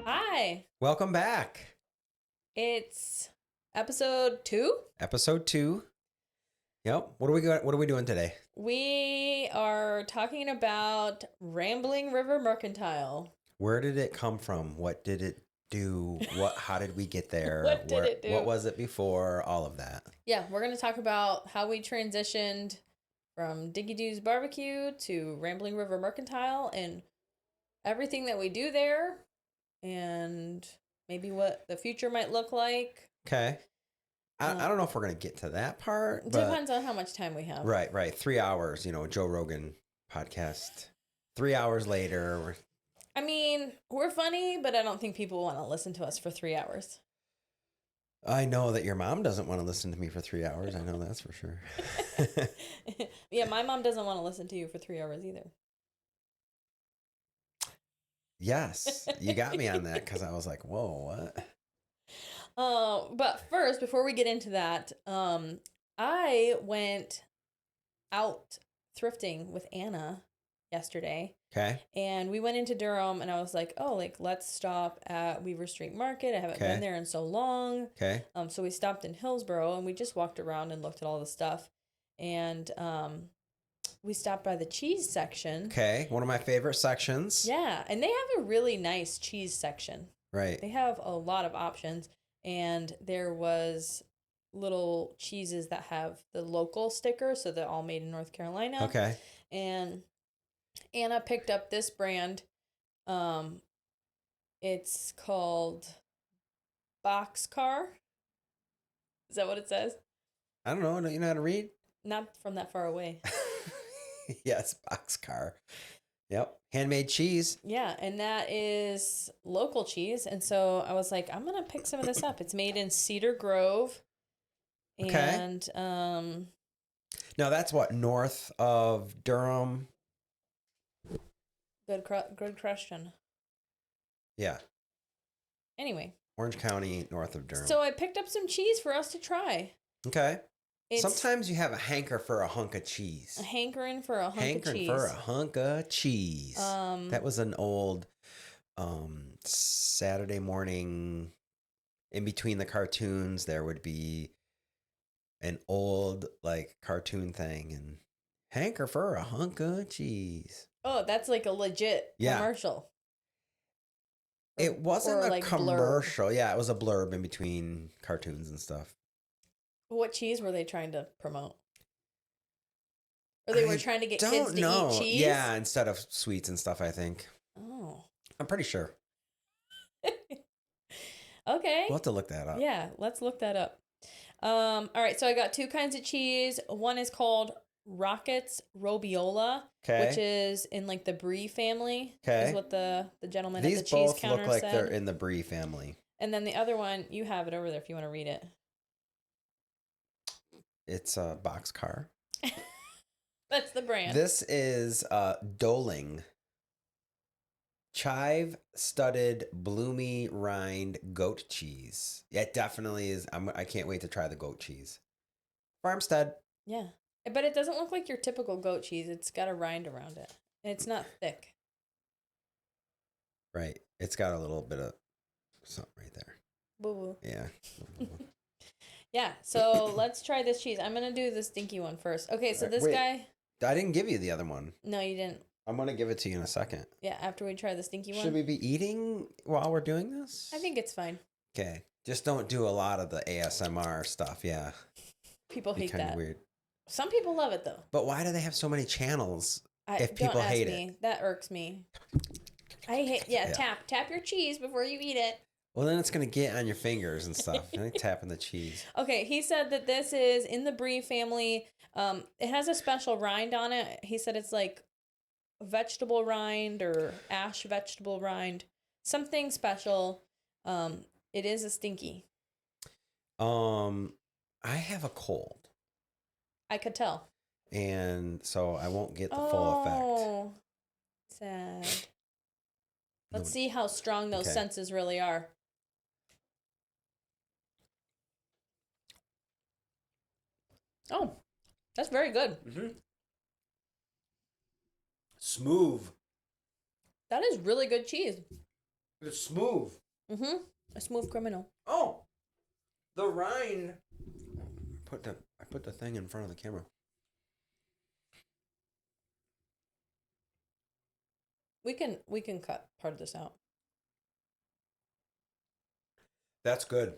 Hi, Welcome back. it's episode 2. Episode 2. Yep. What are we doing today? We are talking about Rambling River Mercantile. Where did it come from? What did it do? How did we get there? What did it do? What was it before? All of that. Yeah, we're going to talk about how we transitioned from Dickie-Do's barbecue to Rambling River Mercantile and everything that we do there and maybe what the future might look like. Okay. I don't know if we're going to get to that part. But Depends on how much time we have. Right. 3 hours, Joe Rogan podcast. 3 hours later. I mean, we're funny, but I don't think people want to listen to us for 3 hours. I know that your mom doesn't want to listen to me for 3 hours. I know that's for sure. Yeah, my mom doesn't want to listen to you for 3 hours either. Yes, you got me on that because I was like, whoa, what? But first, before we get into that, I went out thrifting with Anna yesterday. Okay. And we went into Durham, and I was like, let's stop at Weaver Street Market. I haven't been there in so long. Okay. So we stopped in Hillsboro, and we just walked around and looked at all the stuff. And we stopped by the cheese section. Okay, one of my favorite sections. Yeah, and they have a really nice cheese section. Right. They have a lot of options, and there was little cheeses that have the local sticker, so they're all made in North Carolina. Okay. And Anna picked up this brand. It's called Boxcarr. Is that what it says? I don't know. Don't you know how to read? Not from that far away. Yes, Boxcarr. Yep. Handmade cheese. Yeah, and that is local cheese. And so I was like, I'm going to pick some of this up. It's made in Cedar Grove. Okay. And now that's what, north of Durham? Good question. Yeah. Anyway. Orange County, north of Durham. So I picked up some cheese for us to try. Okay. Sometimes you have a hanker for a hunk of cheese. A hankering for a hunk of cheese. Hankering for a hunk of cheese. That was an old Saturday morning, in between the cartoons, there would be an old cartoon thing, and hanker for a hunk of cheese. Oh, that's like a legit commercial. It wasn't a commercial. Blurb. Yeah, it was a blurb in between cartoons and stuff. What cheese were they trying to promote? Or they were trying to get kids to eat cheese? Yeah, instead of sweets and stuff, I think. Oh. I'm pretty sure. Okay. We'll have to look that up. Yeah, let's look that up. All right, so I got 2 kinds of cheese. One is called Rockets Robiola, which is in the Brie family. Is what the gentleman at the cheese counter said. These both look like they're in the Brie family. And then the other one, you have it over there if you want to read it. It's a Boxcarr. That's the brand. This is Doling. Chive studded bloomy rind goat cheese. Yeah, it definitely is. I can't wait to try the goat cheese. Farmstead. Yeah. But it doesn't look like your typical goat cheese. It's got a rind around it. And it's not thick. Right. It's got a little bit of something right there. Boo-boo. Yeah. Yeah, so let's try this cheese. I'm going to do the stinky one first. Okay, so this guy... I didn't give you the other one. No, you didn't. I'm going to give it to you in a second. Yeah, after we try the stinky one. Should we be eating while we're doing this? I think it's fine. Okay. Just don't do a lot of the ASMR stuff, yeah. People hate that. Kind of weird. Some people love it, though. But why do they have so many channels if people hate it? That irks me. I hate... Yeah, tap your cheese before you eat it. Well, then it's going to get on your fingers and stuff. You're tapping the cheese. Okay, he said that this is in the Brie family. It has a special rind on it. He said it's like vegetable rind or ash vegetable rind. Something special. It is a stinky. I have a cold. I could tell. And so I won't get the full effect. Oh, sad. Let's see how strong those senses really are. Oh, that's very good. Mm-hmm. Smooth. That is really good cheese. It's smooth. Mm-hmm. A smooth criminal. Oh, the rind. I put the thing in front of the camera. We can cut part of this out. That's good.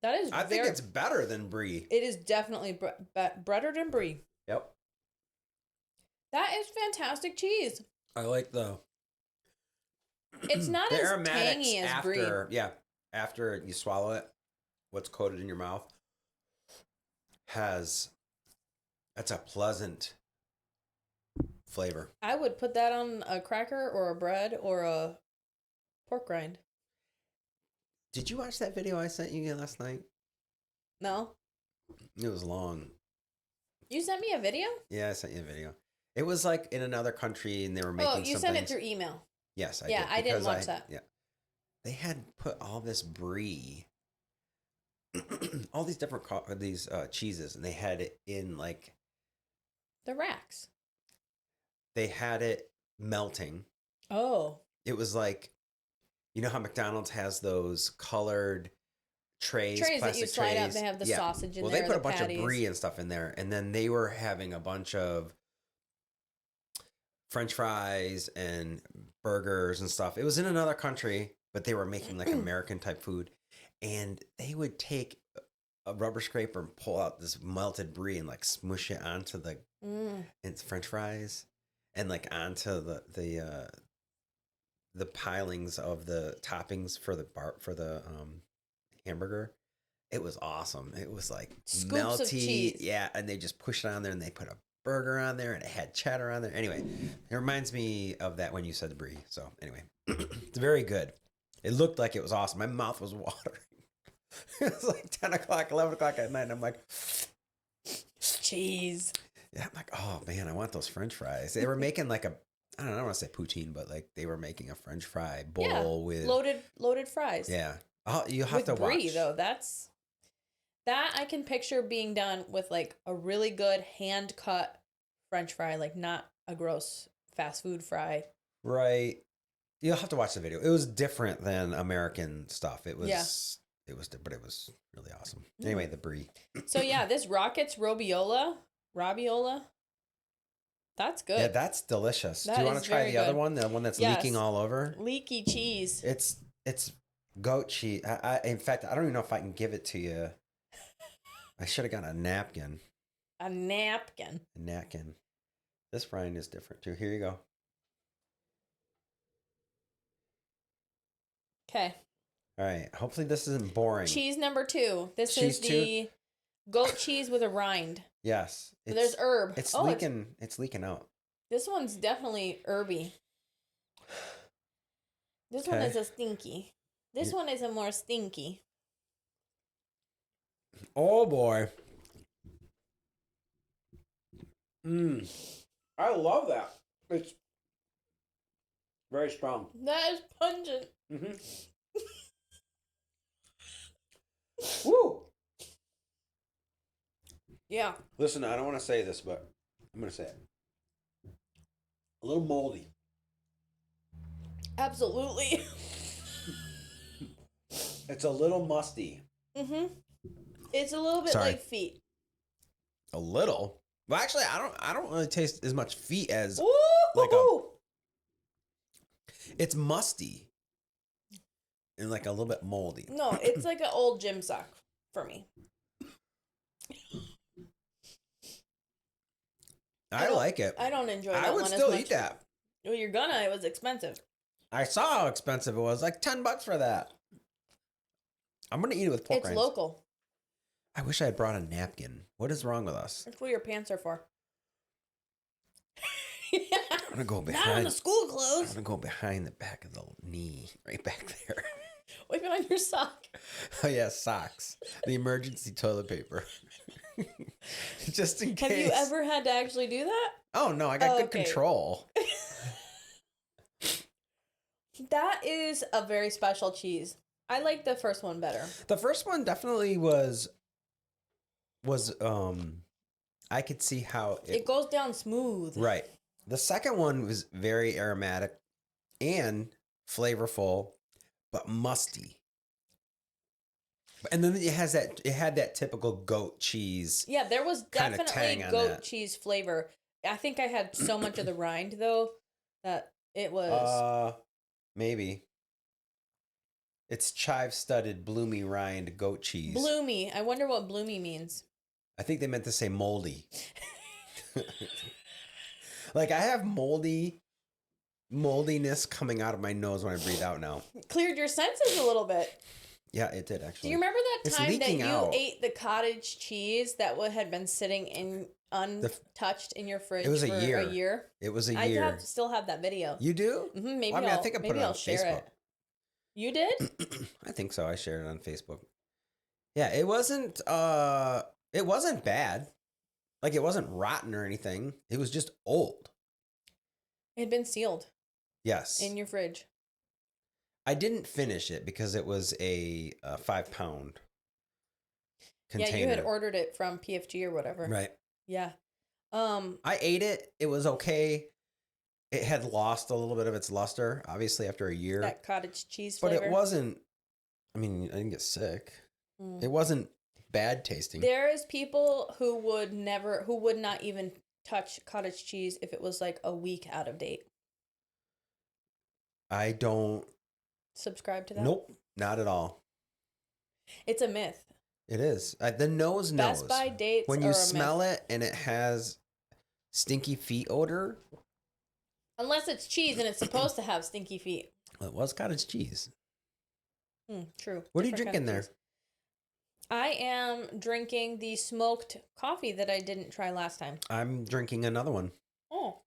That is. I think it's better than brie. It is definitely better than brie. Yep. That is fantastic cheese. I like the. It's not the as aromatics tangy as brie. Yeah, after you swallow it, what's coated in your mouth that's a pleasant flavor. I would put that on a cracker or a bread or a pork rind. Did you watch that video I sent you last night? No. It was long. You sent me a video? Yeah, I sent you a video. It was like in another country and they were making Oh, you sent it through email. Yes, I did. Yeah, I didn't watch that. Yeah. They had put all this brie, all these different cheeses, and they had it in like... The racks. They had it melting. Oh. It was like, you know how McDonald's has those colored trays that you slide out, they have the sausage in there. Well, they put a bunch patties. of brie and stuff in there, and then they were having a bunch of French fries and burgers and stuff. It was in another country, but they were making like American type food, and they would take a rubber scraper and pull out this melted brie and like smush it onto the French fries and like onto the pilings of the toppings for the hamburger. It was awesome. It was like scoops melty, of cheese. Yeah, and they just pushed it on there and they put a burger on there and it had cheddar on there. Anyway, it reminds me of that when you said brie. So anyway, it's very good. It looked like it was awesome. My mouth was watering. It was like 10 o'clock, 11 o'clock at night, and I'm like, cheese. Yeah, I'm like, oh man, I want those French fries. They were making like I don't want to say poutine, but like they were making a French fry bowl with loaded fries. Yeah. Oh, you have with to brie, watch. Though that I can picture being done with like a really good hand cut French fry, like not a gross fast food fry. Right. You'll have to watch the video. It was different than American stuff. It was but it was really awesome. Anyway, the brie. So yeah, this Rockets Robiola. That's good. Yeah, that's delicious. That Do you want to try the other one? The one that's Yes. leaking all over? Leaky cheese. It's goat cheese. In fact, I don't even know if I can give it to you. I should have got a napkin. A napkin. A napkin. This rind is different too. Here you go. Okay. All right. Hopefully this isn't boring. Cheese number 2. This is the goat cheese with a rind. Yes. There's herb. It's leaking. It's leaking out. This one's definitely herby. This one is a stinky. This one is a more stinky. Oh boy. I love that. It's very strong. That is pungent. Mm-hmm. Woo! Yeah. Listen, I don't want to say this, but I'm going to say it. A little moldy. Absolutely. It's a little musty. Mm-hmm. It's a little bit like feet. A little? Well, actually, I don't really taste as much feet as it's musty and like a little bit moldy. No, it's like an old gym sock for me. I like it. I don't enjoy that one. I would still eat that. Well, you're gonna. It was expensive. I saw how expensive it was. Like $10 for that. I'm gonna eat it with pork rinds. It's local. I wish I had brought a napkin. What is wrong with us? That's what your pants are for. I'm gonna go behind. Not on the school clothes. I'm gonna go behind the back of the knee, right back there. Wipe it on your sock. Oh yeah, socks. The emergency toilet paper. Just in case. Have you ever had to actually do that? Oh no, I got good control. That is a very special cheese. I like the first one better. The first one definitely was I could see how it goes down smooth. Right. The second one was very aromatic and flavorful. but musty. And then it had that typical goat cheese. Yeah, there was kinda definitely tang on goat that. cheese flavor. I think I had so much of the rind though that it was Maybe. It's chive-studded, bloomy rind goat cheese. bloomy. I wonder what bloomy means. I think they meant to say moldy. Like I have moldiness coming out of my nose when I breathe out now. Cleared your senses a little bit. Yeah, it did Do actually. you remember that It's time that leaking you out. ate the cottage cheese that had been sitting in untouched in your fridge It was for a year. a year? It was a year. Still have that video. You do? Maybe Well, I mean, I think I put it I'll on share Facebook. it. You did? I think so. I shared it on Facebook. Yeah, it wasn't bad. Like it wasn't rotten or anything. It was just old. It had been sealed Yes. in your fridge. I didn't finish it because it was a 5-pound container. Yeah, you had ordered it from PFG or whatever. Right. Yeah. I ate it. It was okay. It had lost a little bit of its luster, obviously, after a year. That cottage cheese but flavor. it wasn't, I mean, I didn't get sick. It wasn't bad tasting. There is people who would not even touch cottage cheese if it was like a week out of date. I don't Subscribe to that? Nope, not at all. It's a myth. It is. The nose knows. Best by dates when are you a smell myth. it and it has stinky feet odor. Unless it's cheese and it's supposed to have stinky feet. Well, it was cottage cheese. True. What are you Different drinking kind of there? cheese. I am drinking the smoked coffee that I didn't try last time. I'm drinking another one. Oh.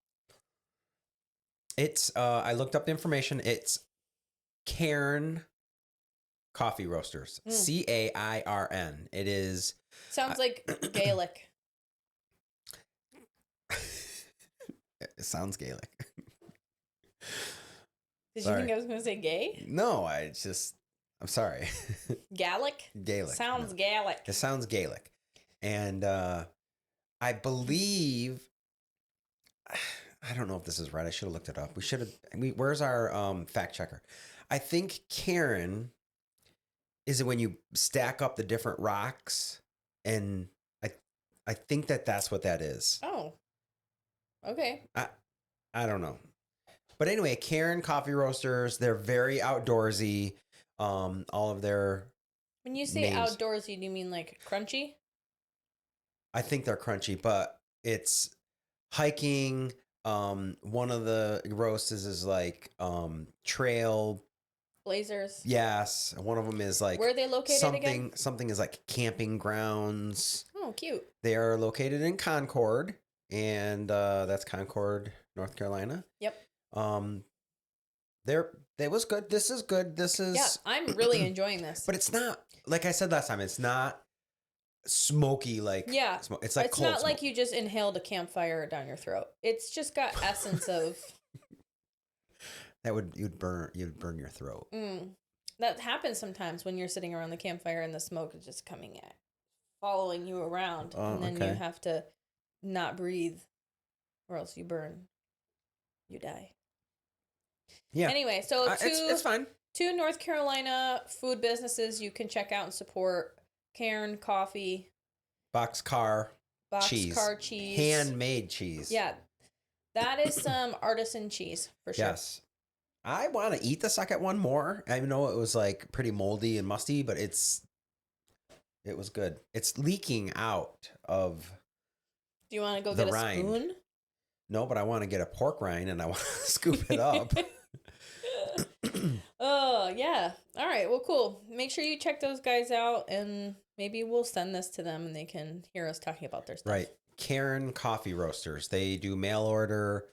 It's I looked up the information. It's Cairn Coffee Roasters. CAIRN. It is. Sounds like Gaelic. It sounds Gaelic. Did Sorry. you think I was going to say gay? No, I'm sorry. Gaelic? Gaelic. Sounds no. Gaelic. It sounds Gaelic. And I believe, I don't know if this is right. I should have looked it up. Where's our fact checker? I think Cairn is when you stack up the different rocks, and I think that's what that is. Oh. Okay. I don't know. But anyway, Cairn Coffee Roasters, they're very outdoorsy. All of their When you say names. outdoorsy, do you mean like crunchy? I think they're crunchy, but it's hiking. One of the roasts is like trail. Blazers. Yes, one of them is like Where are they located again? Something is like camping grounds. Oh, cute. They are located in Concord, and that's Concord, North Carolina. Yep. That was good. This is good. This is Yeah, I'm really enjoying this. but it's not like I said last time. It's not smoky like Yeah. smoke. It's like it's cold not smoke. like you just inhaled a campfire down your throat. It's just got essence of That you'd burn your throat. that happens sometimes when you're sitting around the campfire and the smoke is just coming at following you around, and then you have to not breathe or else you burn. You die. Yeah. Anyway, so it's fine. 2 North Carolina food businesses you can check out and support. Cairn Coffee, Boxcarr cheese, handmade cheese. Yeah, that is some artisan cheese for sure. Yes. I want to eat the second one more. I know it was like pretty moldy and musty, but it was good. It's leaking out of. Do you want to go the get a rind. spoon? No, but I want to get a pork rind and I want to scoop it up. Oh, yeah. All right. Well, cool. Make sure you check those guys out, and maybe we'll send this to them and they can hear us talking about their stuff. Right. Cairn Coffee Roasters. They do mail order,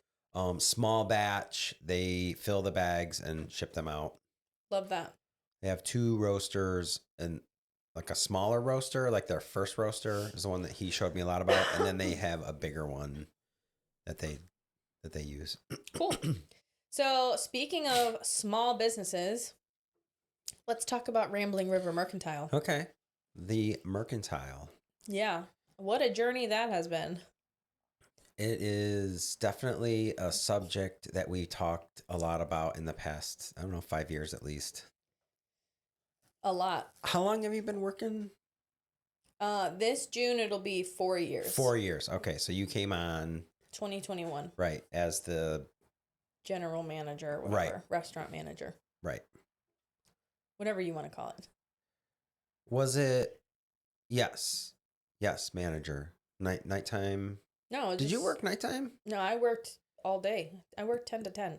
small batch. They fill the bags and ship them out. Love that. They have 2 roasters, and like a smaller roaster, like their first roaster is the one that he showed me a lot about. And then they have a bigger one that they use. Cool. So, speaking of small businesses, let's talk about Rambling River Mercantile. Okay. The Mercantile. Yeah. What a journey that has been. It is definitely a subject that we talked a lot about in the past, I don't know, 5 years at least. a lot. How long have you been working? This June it'll be 4 years. 4 years. Okay, so you came on 2021. right as the General manager, or whatever, right. Restaurant manager, Right. whatever you want to call it. Was it? Yes, manager. Nighttime. No, Did you work nighttime? No, I worked all day. I worked 10 to 10.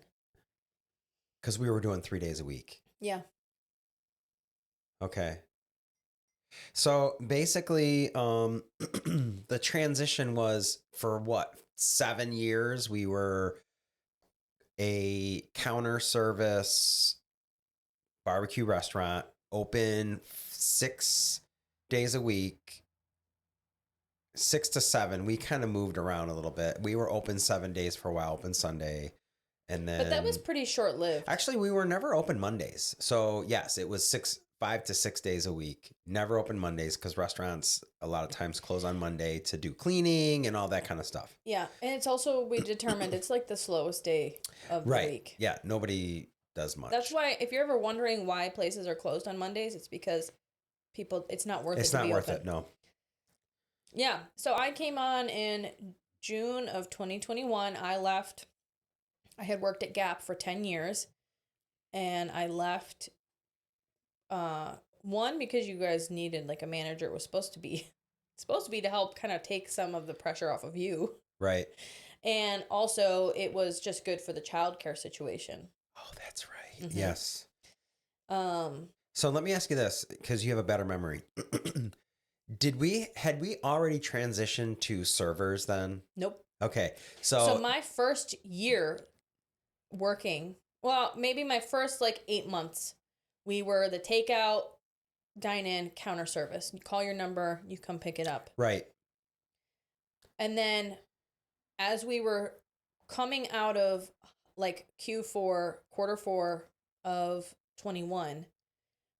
Because we were doing 3 days a week. Yeah. Okay. So basically, the transition was for what, 7 years? We were a counter service barbecue restaurant, open 6 days a week, 6 to 7. We kind of moved around a little bit. We were open 7 days for a while, open Sunday. And then, but that was pretty short lived. Actually, we were never open Mondays. So yes, it was 5 to 6 days a week. Never open Mondays because restaurants a lot of times close on Monday to do cleaning and all that kind of stuff. Yeah, and it's also, we determined it's like the slowest day of the week. Yeah, nobody does much. That's why if you're ever wondering why places are closed on Mondays, it's because it's not worth it. It's not worth it. No. Yeah. So I came on in June of 2021. I left. I had worked at Gap for 10 years, and I left. One, because you guys needed like a manager. It was supposed to be to help kind of take some of the pressure off of you. Right. And also it was just good for the childcare situation. Oh, that's right. Mm-hmm. Yes. So let me ask you this, because you have a better memory. Had we already transitioned to servers then? Nope. Okay. So my first year working, well, maybe my first like 8 months, we were the takeout, dine-in, counter service. You call your number, you come pick it up. Right. And then as we were coming out of like Q4, quarter 4 of 21,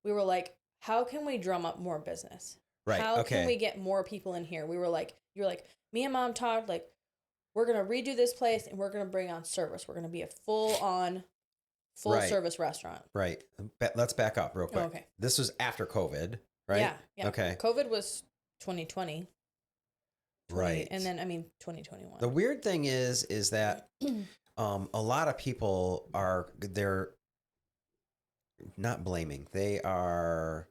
we were like, how can we drum up more business? Right. How can we get more people in here? We were like, you're like, me and Mom talked, like, we're going to redo this place and we're going to bring on service. We're going to be a full service restaurant. Right. Let's back up real quick. Oh, okay. This was after COVID, right? Yeah. Okay. COVID was 2020. Right. And then, 2021. The weird thing is that a lot of people they're not blaming. They are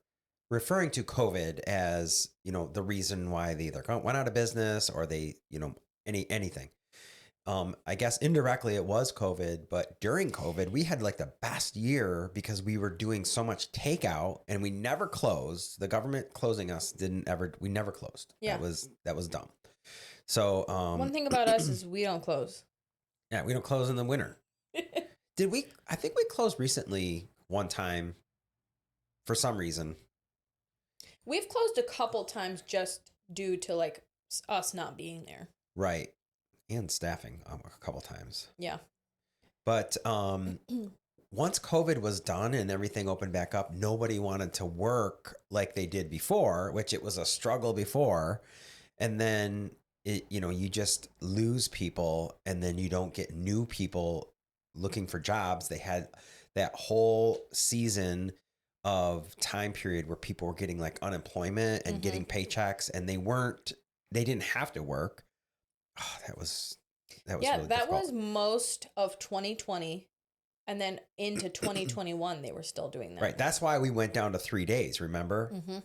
referring to COVID as, the reason why they either went out of business or they, anything. I guess indirectly it was COVID, but during COVID, we had like the best year because we were doing so much takeout and we never closed. The government closing us we never closed. Yeah. That was dumb. So, one thing about us is we don't close. Yeah, we don't close in the winter. I think we closed recently one time for some reason. We've closed a couple times just due to like us not being there. Right. And staffing a couple times. Yeah. But once COVID was done and everything opened back up, nobody wanted to work like they did before, which it was a struggle before. And then you just lose people and then you don't get new people looking for jobs. They had that whole season of time period where people were getting like unemployment and getting paychecks and they didn't have to work. Oh, that was really that difficult. was most of 2020, and then into 2021 they were still doing that. Right. That's why we went down to 3 days, remember? Mm-hmm.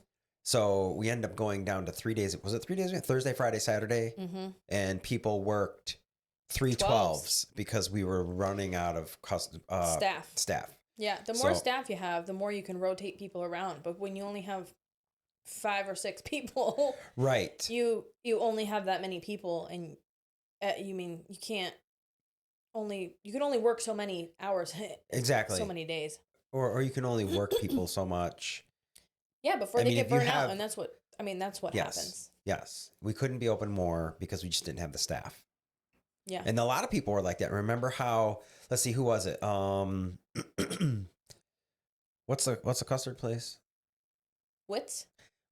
So we ended up going down to 3 days. Was it 3 days? Thursday, Friday, Saturday? Mm-hmm. And people worked 3/12s because we were running out of staff. Yeah. The more staff you have, the more you can rotate people around. But when you only have 5 or 6 people, right, you only have that many people, and you can only work so many hours. Exactly. So many days. Or you can only work people so much. Yeah, before they get burned out, and that's what happens. Yes. We couldn't be open more because we just didn't have the staff. Yeah. And a lot of people were like that. Remember how, let's see, who was it? What's the custard place?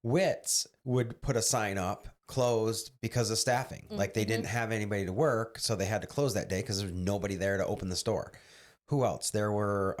Wits would put a sign up, closed because of staffing. Mm-hmm. Like they didn't have anybody to work, so they had to close that day because there was nobody there to open the store. Who else? There were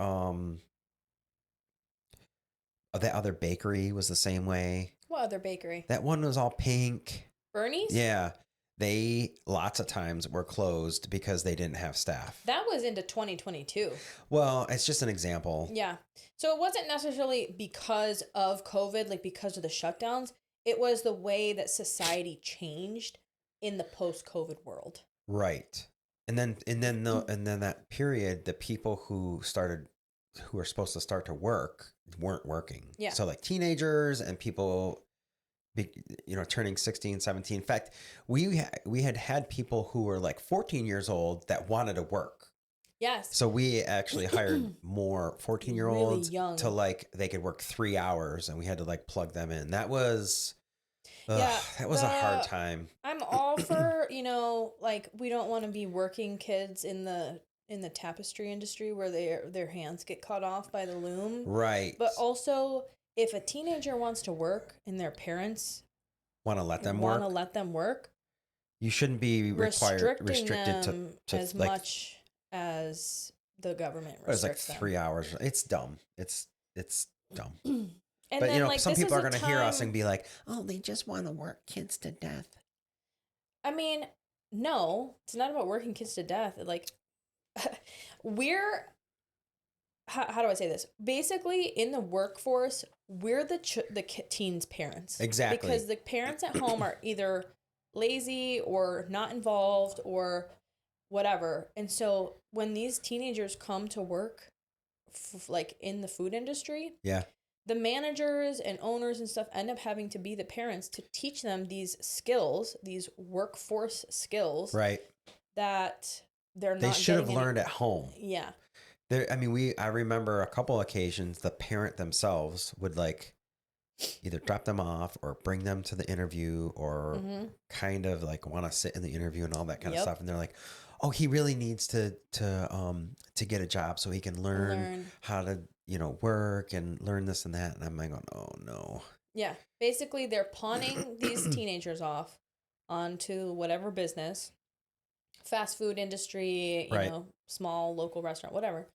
that other bakery was the same way. What other bakery? That one was all pink. Bernie's? Yeah. They lots of times were closed because they didn't have staff. That was into 2022. Well, it's just an example. Yeah. So it wasn't necessarily because of COVID, like because of the shutdowns. It was the way that society changed in the post-COVID world. Right. And then that period, the people who are supposed to start to work weren't working. Yeah. So like teenagers and people, turning 16, 17. In fact, we had people who were like 14 years old that wanted to work. Yes. So we actually hired more 14-year-olds really young. to like, they could work 3 hours and we had to like plug them in. That was, that was a hard time. I'm all for, like we don't want to be working kids in the tapestry industry where their hands get cut off by the loom. Right. But also if a teenager wants to work and their parents want to let them work, you shouldn't be restricted to as like, much as the government restricts it's like 3 hours. It's dumb. It's dumb. And but then, like, some people are going to hear us and be like, "Oh, they just want to work kids to death." I mean, no, it's not about working kids to death. Like, we're how do I say this? Basically, in the workforce, we're the teens' parents. Exactly. Because the parents at home are either lazy or not involved or whatever. And so when these teenagers come to work, like in the food industry, yeah, the managers and owners and stuff end up having to be the parents to teach them these skills, these workforce skills, right? That they should have learned at home. Yeah. I remember a couple occasions the parent themselves would like either drop them off or bring them to the interview or kind of like want to sit in the interview and all that kind of stuff. And they're like, oh, he really needs to get a job so he can learn how to, work and learn this and that. And I'm like, oh no. Yeah. Basically they're pawning these teenagers off onto whatever business, fast food industry, small local restaurant, whatever.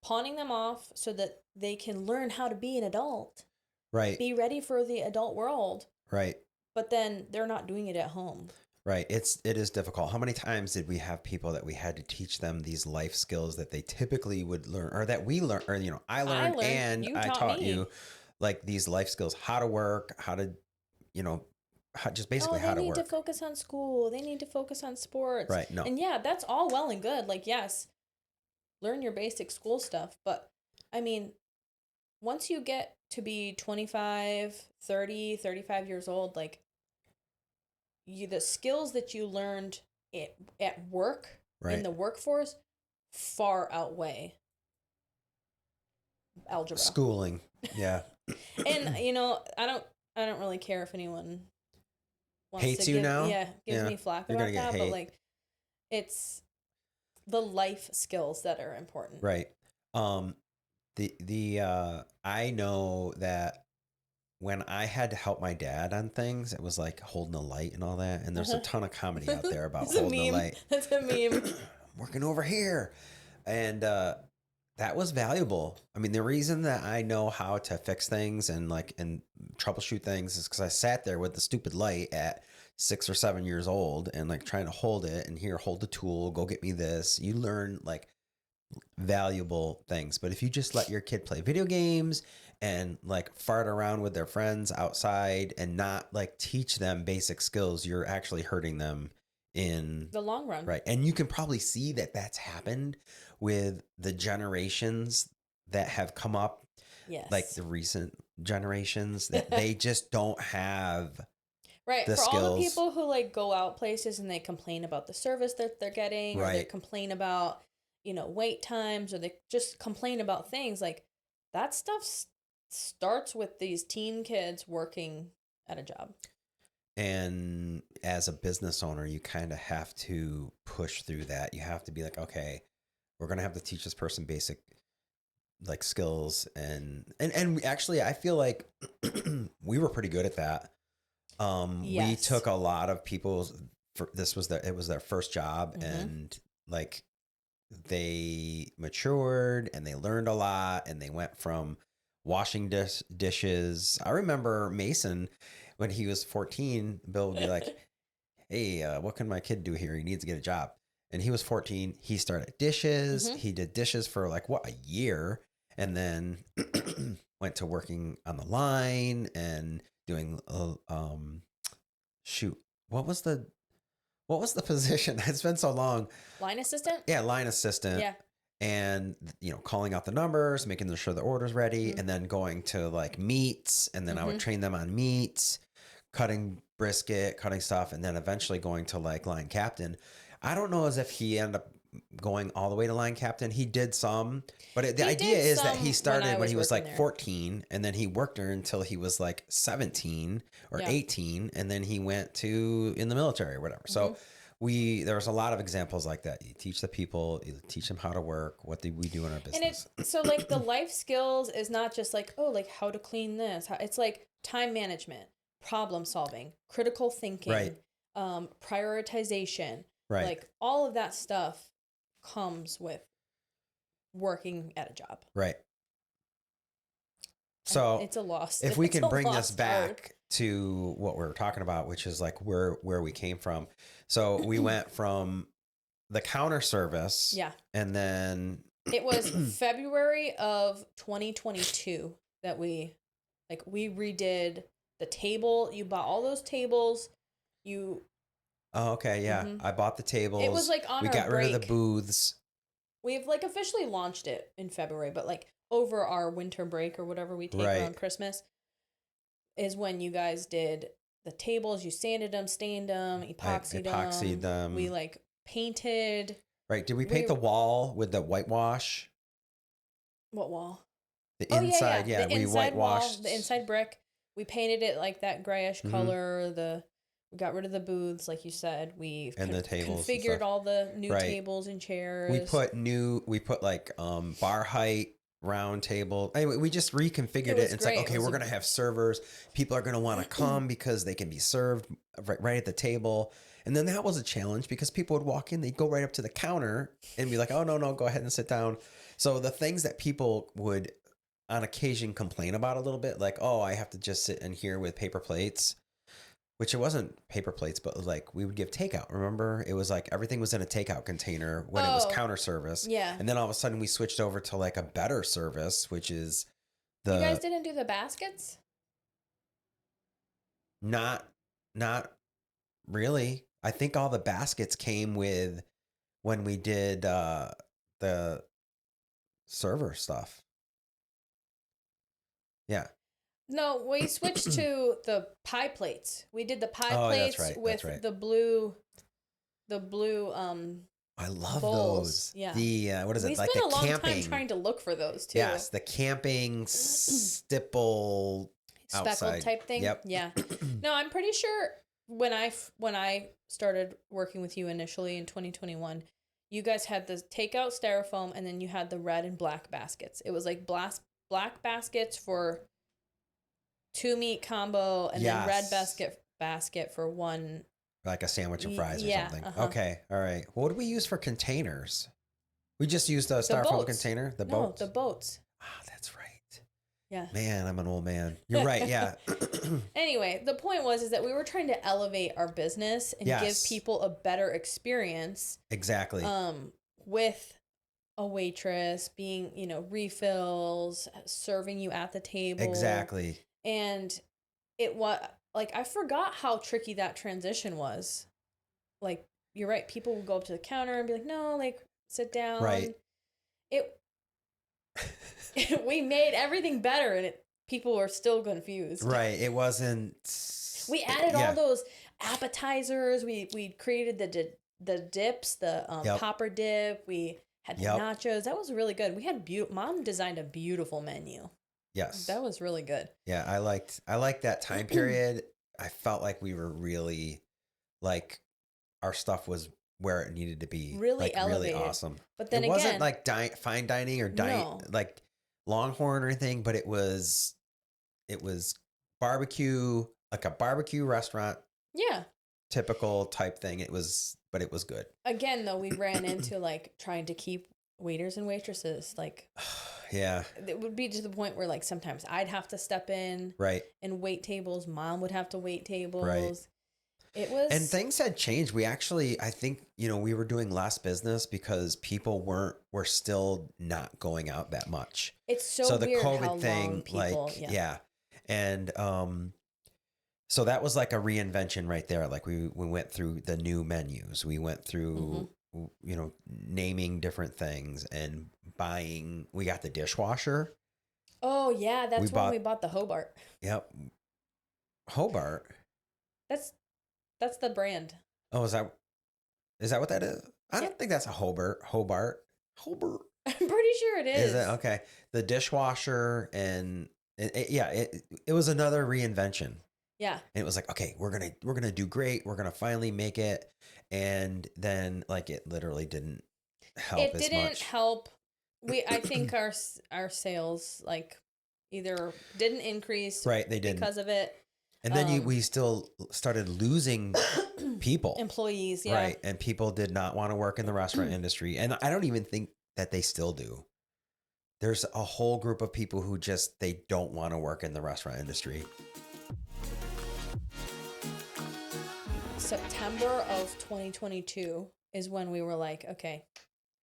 Pawning them off so that they can learn how to be an adult. Right. Be ready for the adult world. Right. But then they're not doing it at home. Right. It is difficult. How many times did we have people that we had to teach them these life skills that they typically would learn or that we learn or, I learned and I taught you like these life skills, how to work, how to, just basically how to work. They need to focus on school. They need to focus on sports. Right. No. And yeah, that's all well and good. Like, yes, learn your basic school stuff. But I mean, once you get to be 25, 30, 35 years old, like the skills that you learned at work in the workforce far outweigh algebra. Schooling. Yeah. And I don't really care if anyone wants hates to you now. Yeah, gives me flack about that. But like, it's the life skills that are important. Right. I know that when I had to help my dad on things, it was like holding a light and all that. And there's a ton of comedy out there about holding a light. That's a meme. I'm working over here. And that was valuable. I mean, the reason that I know how to fix things and troubleshoot things is because I sat there with the stupid light at 6 or 7 years old and like trying to hold it and here, hold the tool, go get me this. You learn like valuable things. But if you just let your kid play video games and like fart around with their friends outside and not like teach them basic skills, you're actually hurting them in the long run. Right. And you can probably see that that's happened with the generations that have come up. Yes. Like the recent generations that they just don't have right. the For skills. all the people who like go out places and they complain about the service that they're getting or they complain about, wait times or they just complain about things like that stuff starts with these teen kids working at a job. And as a business owner, you kind of have to push through that. You have to be like, okay, we're going to have to teach this person basic like skills. And actually I feel like we were pretty good at that. Yes. We took a lot of people's, it was their first job and like they matured and they learned a lot and they went from washing dishes. I remember Mason when he was 14, Bill would be like, hey, what can my kid do here? He needs to get a job. And he was 14. He started dishes. Mm-hmm. He did dishes for like a year, and then went to working on the line and doing shoot. What was the position? It's been so long. Line assistant? Yeah, line assistant. Yeah. And calling out the numbers, making sure the order's ready, Mm-hmm. and then going to like meats, and then I would Mm-hmm. train them on meats, cutting brisket, cutting stuff, and then eventually going to like line captain. I don't know as if he ended up going all the way to line captain. He did some, but the idea is that he started when he was like 14, and then he worked there until he was like 17 or 18, and then he went to in the military or whatever. So there's a lot of examples like that. You teach the people, you teach them how to work. What do we do in our business? And so like the life skills is not just like, oh, like how to clean this. It's like time management, problem solving, critical thinking, right. Prioritization, right. Like all of that stuff comes with working at a job. Right. So it's a loss. If we can bring this back to what we're talking about, which is like where we came from. So we went from the counter service. Yeah. And then it was February of 2022 that we redid the table. You bought all those tables. Oh, okay. Yeah. I bought the tables. It was like on our break. We got rid of the booths. We've like officially launched it in February, but like over our winter break or whatever we take around Christmas is when you guys did the tables. You sanded them, stained them, epoxied them. We like painted. Right. Did we paint the wall with the whitewash? What wall? The inside. Yeah. The we inside whitewashed wall, the inside brick. We painted it like that grayish color. We got rid of the booths, like you said. We and the tables configured all the new tables and chairs. We put like bar height, round table. Anyway, we just reconfigured it. It's like, okay, we're gonna have servers. People are gonna want to come because they can be served right at the table. And then that was a challenge because people would walk in, they'd go right up to the counter and be like, oh no, go ahead and sit down. So the things that people would on occasion complain about a little bit, like, oh, I have to just sit in here with paper plates. Which it wasn't paper plates, but like we would give takeout. Remember, it was like everything was in a takeout container when it was counter service. Yeah. And then all of a sudden we switched over to like a better service, which is You guys didn't do the baskets? Not really. I think all the baskets came with when we did the server stuff. Yeah. No, we switched to the pie plates. We did the pie plates with the blue I love bowls. those. Yeah. The what is it? We like spent the a long camping. time trying to look for those too. Yes, the camping stipple speckled outside type thing. Yep. Yeah. No, I'm pretty sure when I started working with you initially in 2021, you guys had the takeout styrofoam and then you had the red and black baskets. It was like black baskets for 2 meat combo and then red basket for one. Like a sandwich and fries or something. Okay. All right. What do we use for containers? We just used a styrofoam container? The boats? No, the boats. Ah, that's right. Yeah. Man, I'm an old man. You're right. Yeah. Anyway, the point is that we were trying to elevate our business and give people a better experience. Exactly. With a waitress being, refills, serving you at the table. Exactly. And it was like, I forgot how tricky that transition was. Like, you're right. People would go up to the counter and be like, no, like, sit down. Right. We made everything better and people were still confused. Right. It wasn't. We added all those appetizers. We created the dips, the popper dip. We had the nachos. That was really good. We had Mom designed a beautiful menu. Yes. That was really good. Yeah, I liked that time period. I felt like we were really like our stuff was where it needed to be. Really like, elevated. Really awesome. But then it wasn't like fine dining or like Longhorn or anything, but it was barbecue, like a barbecue restaurant. Yeah. Typical type thing. It was good. Again, though, we ran into like trying to keep waiters and waitresses like Yeah. it would be to the point where like sometimes I'd have to step in Right. and wait tables. Mom would have to wait tables. Right. It was, And things had changed. We actually, I think, we were doing less business because people were still not going out that much. it's so, So the weird how COVID long thing, people, like, yeah. And, so that was like a reinvention right there. Like we went through the new menus. We went through, naming different things and buying. We got the dishwasher. Oh yeah, that's when we bought the Hobart. Yep. Hobart. That's the brand. Oh, is that what that is? I don't think that's a Hobart. Hobart. I'm pretty sure it is. Is it? Okay. The dishwasher and it was another reinvention. Yeah. And it was like, okay, we're gonna do great. We're gonna finally make it. And then like it literally didn't help as much. It didn't help. I think our sales like either didn't increase, right? They didn't because of it. And then we still started losing people, employees, yeah. Right. And people did not want to work in the restaurant industry. And I don't even think that they still do. There's a whole group of people who they don't want to work in the restaurant industry. September of 2022 is when we were like, okay,